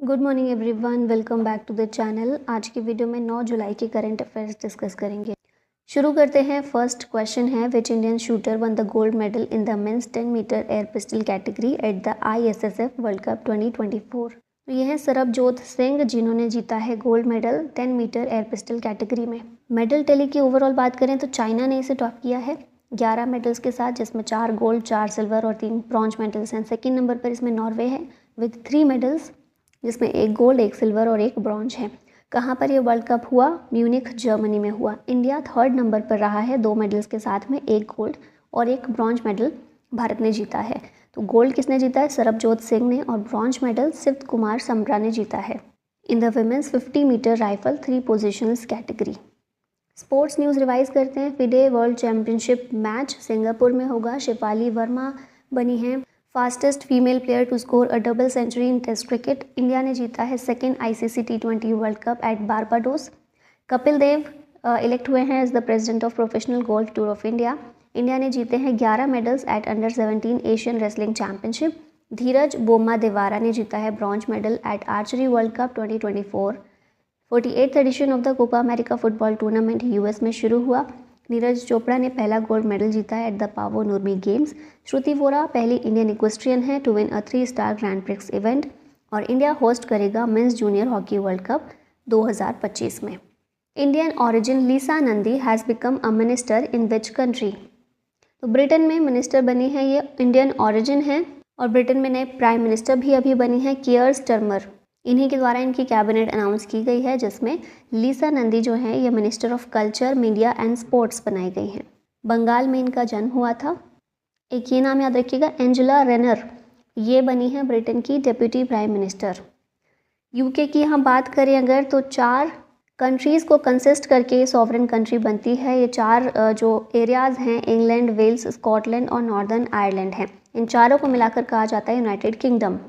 Good morning everyone, welcome back to the channel. आज की video में 9 जुलाई के करंट अफेयर्स डिस्कस करेंगे। शुरू करते हैं। फर्स्ट क्वेश्चन है, which Indian shooter won the gold medal in the men's 10 metre air pistol category at the ISSF world cup 2024। तो यह है सरबजोत सिंह, जिन्होंने जीता है gold medal 10 metre air pistol category में। मेडल टैली की ओवरऑल बात करें तो चाइना ने इसे टॉप किया है 11 मेडल्स के साथ, जिसमें 4 गोल्ड, 4 सिल्वर और 3 ब्रॉन्ज मेडल्स हैं। सेकेंड नंबर पर इसमें नॉर्वे है विद 3 मेडल्स, जिसमें 1 गोल्ड, 1 सिल्वर और 1 ब्रॉन्ज है। कहाँ पर ये वर्ल्ड कप हुआ? म्यूनिख, जर्मनी में हुआ। इंडिया थर्ड नंबर पर रहा है 2 मेडल्स के साथ में, 1 गोल्ड और 1 ब्रॉन्ज मेडल भारत ने जीता है। तो गोल्ड किसने जीता है? सरबजोत सिंह ने, और ब्रॉन्ज मेडल सिव कुमार समरा ने जीता है in the women's 50 metre rifle 3 positions category. Sports news revise करते हैं। FIDE world championship match Singapore में होगा। शिफाली वर्मा बनी है fastest female player to score a double century in test cricket. India ने जीता है second ICC T20 world cup at Barbados. Kapil Dev elect हुए हैं as the president of professional golf tour of India. India ने जीते हैं 11 medals at under 17 Asian wrestling championship. Dhiraj Bommadevara ने जीता है bronze medal at archery world cup 2024। 48th edition of the Copa America football tournament US में शुरू हुआ। नीरज चोपड़ा ने पहला गोल्ड मेडल जीता है at the Paavo Nurmi games. Shruti Vora पहली इंडियन इक्वेस्ट्रियन है to win a three star grand prix event. और इंडिया होस्ट करेगा men's junior hockey world cup 2025 में। Indian origin Lisa Nandy has become a minister in which country? तो Britain में minister बनी है, ये इंडियन ऑरिजिन है। और ब्रिटेन में नए प्राइम मिनिस्टर भी अभी बनी है, कियर स्टर्मर। इन्हीं के द्वारा इनकी कैबिनेट अनाउंस की गई है, जिसमें लीसा नंदी जो है ये minister of culture, media and sports बनाई गई हैं। बंगाल में इनका जन्म हुआ था। एक ये नाम याद रखिएगा, एंजेला रेनर, ये बनी है ब्रिटेन की डेप्यूटी प्राइम मिनिस्टर। UK की हम बात करें अगर, तो 4 कंट्रीज़ को कंसिस्ट करके ये सॉवरेन कंट्री बनती है। ये 4 जो एरियाज़ हैं, इंग्लैंड, वेल्स, स्कॉटलैंड और नॉर्दर्न आयरलैंड हैं। इन चारों को मिलाकर कहा जाता है यूनाइटेड किंगडम।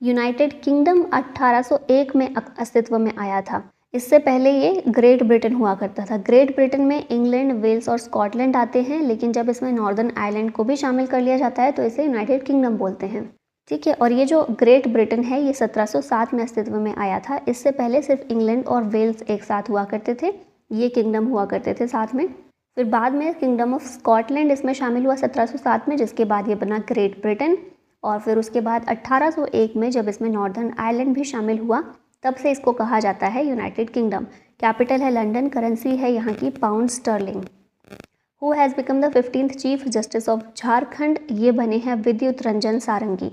यूनाइटेड किंगडम 1801 में अस्तित्व में आया था। इससे पहले ये ग्रेट ब्रिटेन हुआ करता था। ग्रेट ब्रिटेन में इंग्लैंड, वेल्स और स्कॉटलैंड आते हैं, लेकिन जब इसमें नॉर्दर्न आयरलैंड को भी शामिल कर लिया जाता है तो इसे यूनाइटेड किंगडम बोलते हैं। ठीक है। और ये जो ग्रेट ब्रिटेन है ये 1707 में अस्तित्व में आया था। इससे पहले सिर्फ इंग्लैंड और वेल्स एक साथ हुआ करते थे, ये किंगडम हुआ करते थे साथ में। फिर बाद में किंगडम ऑफ स्कॉटलैंड इसमें शामिल हुआ 1707 में, जिसके बाद ये बना ग्रेट ब्रिटेन। और फिर उसके बाद 1801 में जब इसमें नॉर्दर्न आयरलैंड भी शामिल हुआ, तब से इसको कहा जाता है यूनाइटेड किंगडम। कैपिटल है लंदन, करेंसी है यहाँ की pound sterling. Who has become the 15th chief justice of Jharkhand? ये बने हैं विद्युत रंजन सारंगी।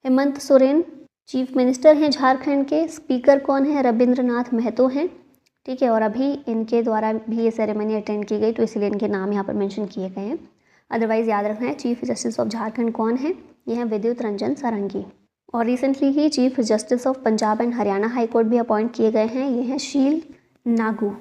हेमंत सोरेन चीफ मिनिस्टर हैं झारखंड के। स्पीकर कौन है? रविंद्रनाथ महतो हैं। ठीक है। और अभी इनके द्वारा भी ये सेरेमनी अटेंड की गई, तो इसलिए इनके नाम यहाँ पर मेंशन किए गए हैं। अदरवाइज याद रखना है चीफ जस्टिस ऑफ झारखंड कौन है, ये हैं विद्युत रंजन सारंगी। और recently he chief justice of Punjab and Haryana high court भी अपॉइंट किए गए हैं, ये हैं शील नागू।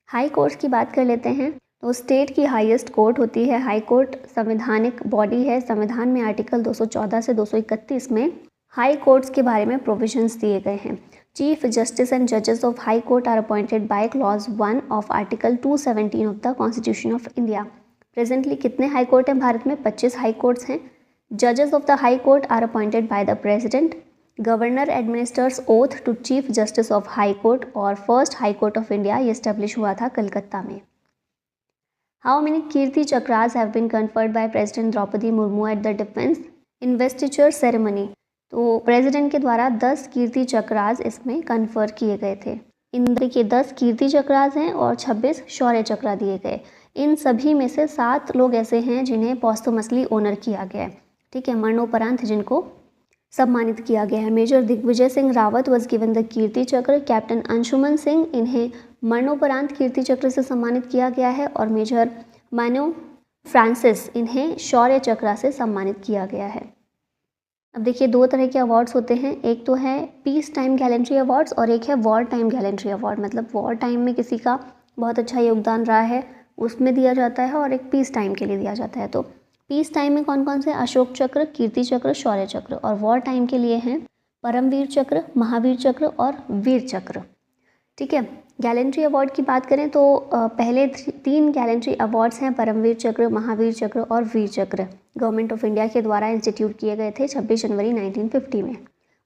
हाई कोर्ट की बात कर लेते हैं। तो स्टेट की हाईएस्ट कोर्ट होती है हाई कोर्ट, संवैधानिक बॉडी है। संविधान में आर्टिकल 214 से 231 में हाई कोर्ट्स के बारे में प्रोविजंस दिए गए हैं। चीफ जस्टिस एंड जजेस of high court are appointed by clause 1 of article 217 of the constitution of India. Presently कितने हाई कोर्ट हैं भारत में? 25 हाई कोर्ट्स हैं। जजेस of the high court are appointed by the president. Governor administers oath to chief justice of high court. और first high court of India ये establish हुआ था कलकत्ता में। How many Kirti chakras have been conferred by president Droupadi Murmu at the defence investiture ceremony? तो president के द्वारा 10 कीर्ति चक्रास इसमें confer किए गए थे। इन देखिए 10 कीर्ति चक्रास हैं और 26 शौर्य चक्रा दिए गए। इन सभी में से 7 लोग ऐसे हैं जिन्हें पोस्टमसली ऑनर किया गया है। ठीक है, मरणोपरांत जिनको सम्मानित किया गया है। Major Digvijay Singh Rawat was given the Kirti Chakra. Captain Anshuman Singh, इन्हें मरणोपरांत कीर्ति चक्र से सम्मानित किया गया है। और मेजर मानो फ्रांसिस, इन्हें शौर्य चक्र से सम्मानित किया गया है। अब देखिए 2 तरह के अवार्ड्स होते हैं, एक तो है पीस टाइम गैलेंट्री अवार्ड्स और एक है वॉर टाइम गैलेंट्री अवार्ड। मतलब वॉर टाइम में किसी का बहुत अच्छा योगदान रहा है उसमें दिया जाता है, और एक पीस टाइम के लिए दिया जाता है। तो पीस टाइम में कौन कौन से? अशोक चक्र, कीर्ति चक्र, शौर्य चक्र। और वॉर टाइम के लिए हैं परमवीर चक्र, महावीर चक्र और वीर चक्र। ठीक है। गैलेंट्री अवार्ड की बात करें तो पहले 3 गैलेंट्री अवार्ड्स हैं, परमवीर चक्र, महावीर चक्र और वीर चक्र। गवर्नमेंट ऑफ इंडिया के द्वारा इंस्टीट्यूट किए गए थे 26 जनवरी 1950 में।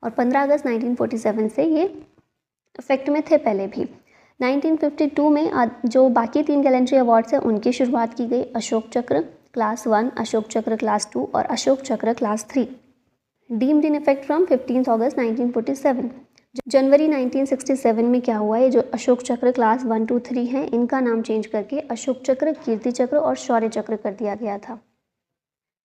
और 15 अगस्त 1947 से ये इफेक्ट में थे पहले भी। 1952 में जो बाकी 3 गैलेंट्री अवार्ड्स हैं उनकी शुरुआत की गई। अशोक चक्र क्लास 1, अशोक चक्र क्लास 2 और अशोक चक्र class 3। Deemed in effect from 15 अगस्त 1947। जनवरी 1967 में क्या हुआ, ये जो अशोक चक्र क्लास 1, 2, 3 हैं इनका नाम चेंज करके अशोक चक्र, कीर्ति चक्र और शौर्य चक्र कर दिया गया था।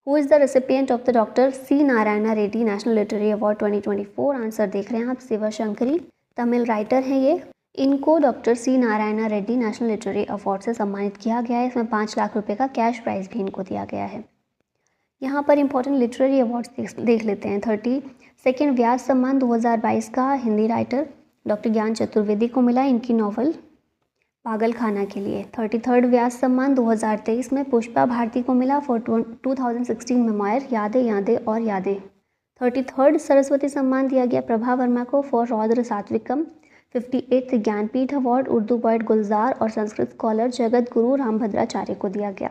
Who is the recipient of the doctor C Narayana Reddy national literary award 2024? Answer देख रहे हैं आप, शिवशंकरी, तमिल राइटर हैं ये। इनको doctor C Narayana Reddy national literary award से सम्मानित किया गया है। इसमें 5 लाख रुपए का कैश प्राइज भी इनको दिया गया है। यहाँ पर इंपॉर्टेंट लिटरेरी अवार्ड्स देख लेते हैं। 32nd व्यास सम्मान 2022 का हिंदी राइटर डॉक्टर ज्ञान चतुर्वेदी को मिला इनकी नॉवल पागल खाना के लिए। 33rd व्यास सम्मान 2023 में पुष्पा भारती को मिला फॉर 2016 मेमोयर यादें यादें और यादें। 33rd सरस्वती सम्मान दिया गया प्रभा वर्मा को for Raudra Satvikam. 58th Jnanpith award Urdu poet Gulzar और संस्कृत स्कॉलर जगत गुरु रामभद्राचार्य को दिया गया।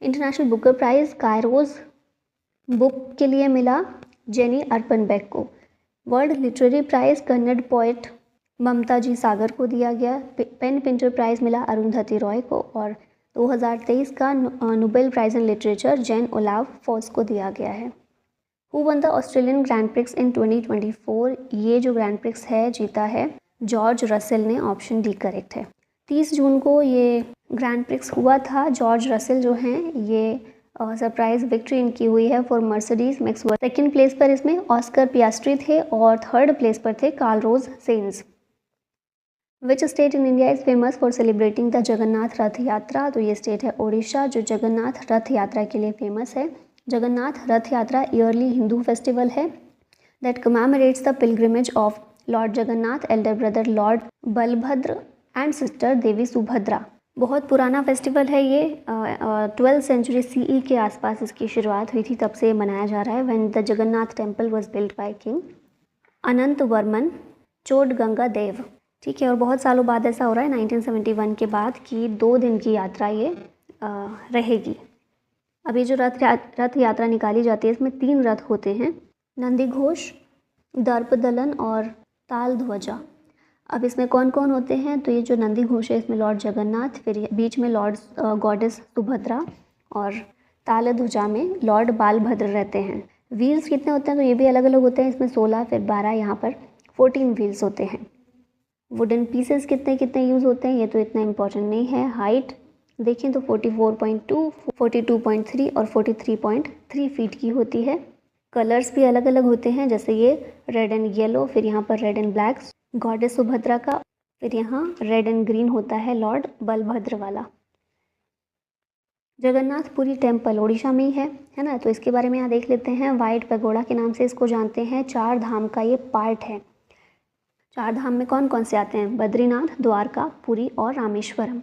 International Booker prize Kairos book के लिए मिला जेनी अर्पनबेक को। World literary prize Kannada poet Mamta G Sagar को दिया गया। पेन पिंटर प्राइज़ मिला अरुंधति रॉय को। और 2023 का Nobel prize in literature Jon Olav Fosse को दिया गया है। Who won the Australian grand prix in 2024? ये जो ग्रैंड प्रिक्स है जीता है जॉर्ज रसेल ने, ऑप्शन डी करेक्ट है। 30 जून को ये ग्रैंड प्रिक्स हुआ था। जॉर्ज रसेल जो हैं ये सरप्राइज विक्ट्री इनकी हुई है फॉर मर्सिडीज मैक्सवर्थ। सेकेंड प्लेस पर इसमें ऑस्कर पियास्ट्री थे और थर्ड प्लेस पर थे कार्ल रोज सेंस। Which state in India is famous for celebrating the Jagannath Rath Yatra? तो ये स्टेट है ओडिशा, जो जगन्नाथ रथ यात्रा के लिए फेमस है। जगन्नाथ रथ यात्रा ईयरली हिंदू फेस्टिवल है that commemorates the pilgrimage of Lord Jagannath, elder brother lord Balabhadra and sister Devi Subhadra. बहुत पुराना फेस्टिवल है ये। 12th सेंचुरी CE के आसपास इसकी शुरुआत हुई थी, तब से मनाया जा रहा है। When the Jagannath temple was built by king Anantavarman Chodaganga Dev. ठीक है, और बहुत सालों बाद ऐसा हो रहा है 1971 के बाद कि 2 दिन की यात्रा ये रहेगी। अभी जो रथ यात्रा निकाली जाती है इसमें 3 रथ होते हैं, नंदी घोष, दर्प दलन और ताल ध्वजा। अब इसमें कौन कौन होते हैं? तो ये जो नंदी घोष है इसमें लॉर्ड जगन्नाथ, फिर बीच में लॉर्ड गॉडेस सुभद्रा और ताल ध्वजा में लॉर्ड बालभद्र रहते हैं। व्हील्स कितने होते हैं? तो ये भी अलग अलग होते हैं, इसमें 16, फिर 12, यहाँ पर 14 व्हील्स होते हैं। वुडन पीसेस कितने कितने यूज़ होते हैं ये तो इतना इम्पोर्टेंट नहीं है। हाइट देखें तो 44.2, 42.3 और 43.3 फीट की होती है। कलर्स भी अलग अलग होते हैं, जैसे ये रेड एंड येलो, फिर यहाँ पर red and black goddess Subhadra का, फिर यहाँ रेड एंड ग्रीन होता है लॉर्ड बलभद्र वाला। जगन्नाथपुरी टेम्पल उड़ीसा में ही है ना, तो इसके बारे में यहाँ देख लेते हैं। वाइट पैगोडा के नाम से इसको जानते हैं। 4 धाम का ये पार्ट है। 4 धाम में कौन कौन से आते हैं? बद्रीनाथ, द्वारका, पुरी और Rameswaram.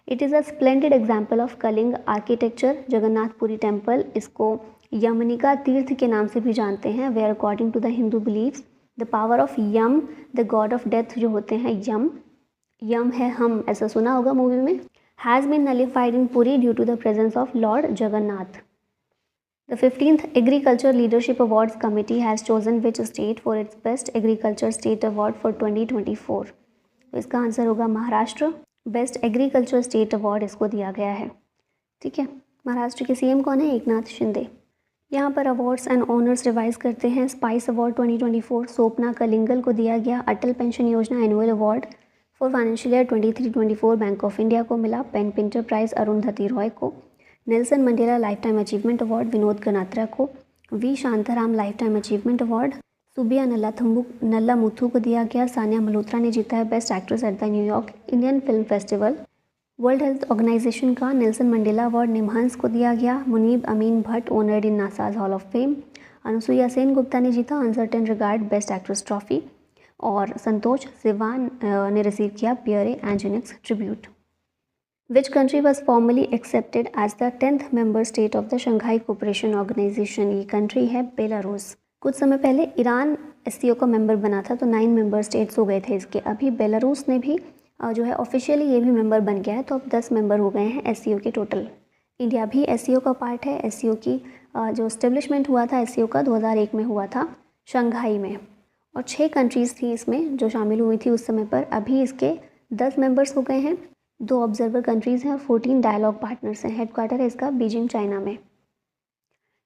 It is a splendid example of Kalinga architecture. Jagannath Puri temple इसको यमनिका तीर्थ के नाम से भी जानते हैं, where according to the Hindu beliefs the power of Yama the god of death जो होते हैं यम है हम, ऐसा सुना होगा मूवी में, has been nullified in Puri due to the presence of Lord Jagannath. The 15th agriculture leadership awards committee has chosen which state for its best agriculture state award for 2024? तो इसका आंसर होगा Maharashtra. Best agriculture state award इसको दिया गया है। ठीक है, महाराष्ट्र के CM कौन है? एकनाथ शिंदे। यहाँ पर अवार्ड्स एंड ऑनर्स रिवाइज करते हैं। स्पाइस अवार्ड 2024 सोपना कलिंगल को दिया गया। Atal pension Yojana annual award for financial year 23-24 bank of India को मिला। PEN Pinter prize Arundhati Roy को। Nelson Mandela lifetime achievement award Vinod Kanatra को। V Shantaram lifetime achievement award Subbiah Nallamuthu को दिया गया। सानिया मल्होत्रा ने जीता है best actress at the New York Indian film festival. World health organization का नेल्सन मंडेला अवार्ड निमहंस को दिया गया। Munib Amin Bhat honoured in NASA's hall of fame. Anasuya Sen Gupta ने जीता uncertain regard best actress trophy. और संतोष सिवान ने रिसीव किया Pierre Angenieux tribute. Which country was formally accepted as the 10th member state of the Shanghai cooperation organization? ये country है Belarus. कुछ समय पहले ईरान SCO का मेंबर बना था, तो 9 मेंबर स्टेट्स हो गए थे इसके। अभी बेलारूस ने भी जो है ऑफिशियली ये भी मेंबर बन गया है, तो अब 10 मेंबर हो गए हैं SCO के टोटल। इंडिया भी SCO का पार्ट है। SCO की जो इस्टेब्लिशमेंट हुआ था SCO का 2001 में हुआ था शंघाई में। और 6 कंट्रीज़ थी इसमें जो शामिल हुई थी उस समय पर। अभी इसके 10 मेंबर्स हो गए हैं, 2 ऑब्जर्वर कंट्रीज़ हैं और 14 डायलॉग पार्टनर्स हैं। हेडक्वार्टर है इसका बीजिंग, चाइना में।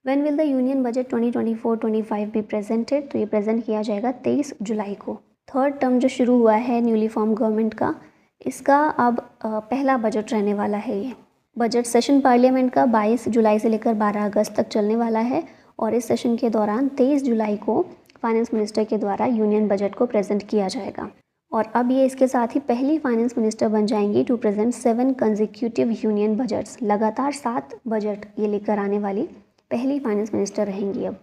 When will the union budget 2024-25 be presented? तो ये प्रेजेंट किया जाएगा 23 जुलाई को। थर्ड टर्म जो शुरू हुआ है न्यूली फॉर्म गवर्नमेंट का, इसका अब पहला बजट रहने वाला है। ये बजट सेशन पार्लियामेंट का 22 जुलाई से लेकर 12 अगस्त तक चलने वाला है और इस सेशन के दौरान 23 जुलाई को फाइनेंस मिनिस्टर के द्वारा यूनियन बजट को प्रेजेंट किया जाएगा। और अब ये इसके साथ ही पहली फाइनेंस मिनिस्टर बन जाएंगी to present 7 consecutive union budgets. लगातार 7 बजट ये लेकर आने वाली पहली फाइनेंस मिनिस्टर रहेंगी। अब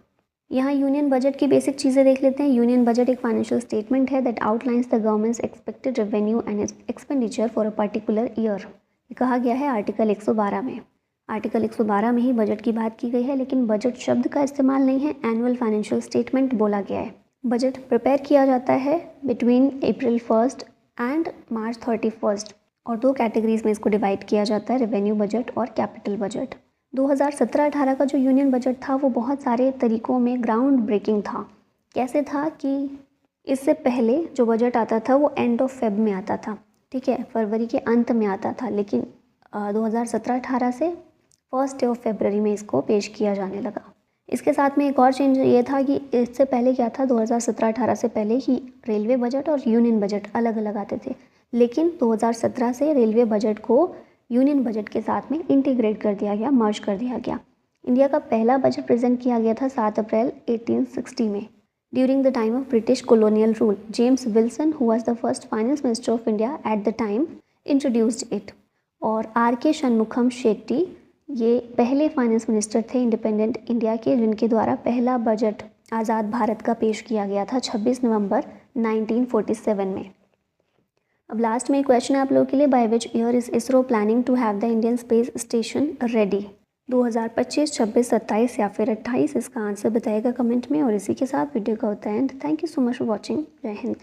यहाँ यूनियन बजट की बेसिक चीज़ें देख लेते हैं। यूनियन बजट एक फाइनेंशियल स्टेटमेंट है that outlines the governments expected revenue and expenditure for a particular year. ये कहा गया है आर्टिकल 112 में। आर्टिकल 112 में ही बजट की बात की गई है, लेकिन बजट शब्द का इस्तेमाल नहीं है, एनुअल फाइनेंशियल स्टेटमेंट बोला गया है। बजट प्रिपेयर किया जाता है बिटवीन अप्रैल 1 एंड मार्च 31 और 2 कैटेगरीज में इसको डिवाइड किया जाता है, रेवेन्यू बजट और कैपिटल बजट। 2017-18 का जो यूनियन बजट था वो बहुत सारे तरीक़ों में ग्राउंड ब्रेकिंग था। कैसे था कि इससे पहले जो बजट आता था वो एंड ऑफ फेब में आता था, ठीक है, फरवरी के अंत में आता था, लेकिन 2017-18 से फर्स्ट डे ऑफ फरवरी में इसको पेश किया जाने लगा। इसके साथ में एक और चेंज ये था कि इससे पहले क्या था, 2017-18 से पहले ही रेलवे बजट और यूनियन बजट अलग अलग आते थे, लेकिन 2017 से रेलवे बजट को यूनियन बजट के साथ में इंटीग्रेट कर दिया गया, मर्ज कर दिया गया। इंडिया का पहला बजट प्रेजेंट किया गया था 7 अप्रैल 1860 में during the time of British colonial rule. James Wilson who was the first finance minister of India at the time introduced it. और आर.के. शनमुखम शेट्टी ये पहले फाइनेंस मिनिस्टर थे इंडिपेंडेंट इंडिया के, जिनके द्वारा पहला बजट आज़ाद भारत का पेश किया गया था 26 नवंबर 1947 में। अब लास्ट में एक क्वेश्चन है आप लोगों के लिए, by which year is ISRO planning to have the Indian space station ready? 2025, 26, 27 या फिर 28? इसका आंसर बताइएगा कमेंट में। और इसी के साथ वीडियो का होता है and. Thank you so much for watching. जय हिंद।